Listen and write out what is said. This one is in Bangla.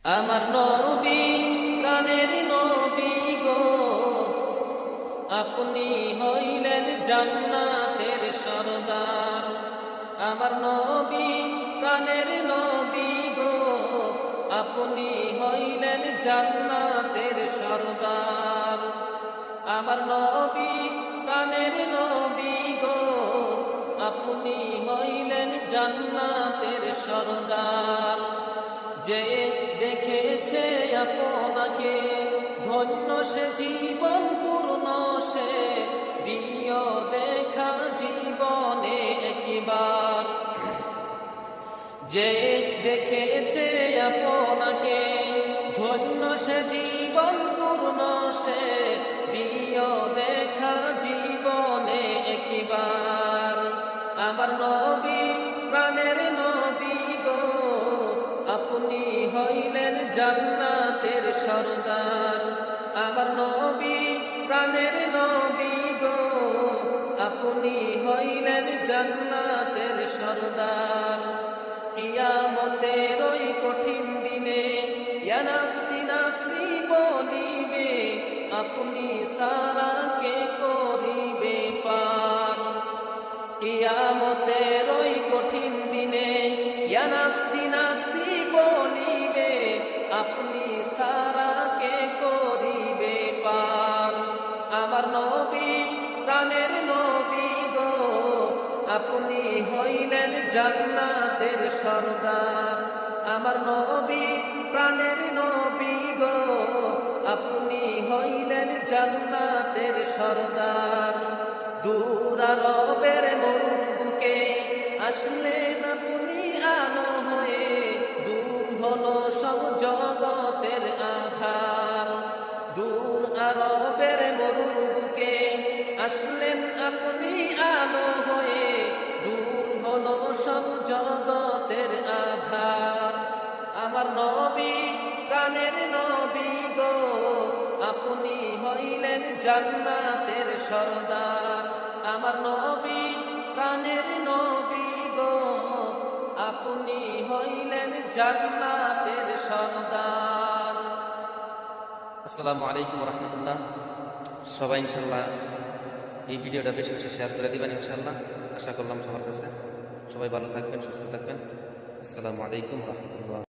আমার নবী প্রাণের নবী গো, আপনি হইলেন জান্নাতের সরদার। আমার নবী প্রাণের নবী গো, আপনি হইলেন জান্নাতের সরদার। আমার নবী প্রাণের নবী গো, আপনি হইলেন জান্নাতের সরদার। যে দেখেছে আপনাকে ধন্য সে জীবন পূর্ণ, সে দিও দেখা জীবনে একবার। যে দেখেছে আপনাকে ধন্য সে জীবন পূর্ণ, সে দিও দেখা জীবনে একবার। আমার নবী প্রাণের নবী গো, আপনি হইলেন জান্নাতের সরদার। আমার নবী প্রাণের নবী গো, আপনি হইলেন জান্নাতের সরদার। কিয়ামতের ওই কঠিন দিনে ইয়া নাফসি নাফসি বলিবে, আপনি সারা কে করিবে পার। কিয়ামতের ওই কঠিন দিনে ইয়া নাফসি নাফসি বলিবে, আপনি সারা কে করিবে পার। আমার নবী প্রাণের নবী গো, আপনি হইলেন জান্নাতের সরদার। আমার নবী প্রাণের নবী গো, আপনি হইলেন জান্নাতের সরদার। দূর আরবের মরুর বুকে আসলেন আপনি আলো হয়ে, দূর হলো সব জগতের আধার। দূর আরবের মরুর বুকে আসলেন আপনি আলো হয়ে, দূর হলো সব জগতের আধার। আমার নবী প্রাণের নবী গো, আপনি হইলেন জান্নাতের সরদার। আমার নবী প্রাণের নবী গো, আপনি হইলেন জান্নাতের সরদার। আসসালামু আলাইকুম ওয়া রাহমাতুল্লাহ। সবাই ইনশাআল্লাহ এই ভিডিওটা বেশি বেশি শেয়ার করে দিবেন ইনশাআল্লাহ। আশা করলাম সবার কাছে। সবাই ভালো থাকবেন, সুস্থ থাকবেন। আসসালামু আলাইকুম ওয়া রাহমাতুল্লাহ।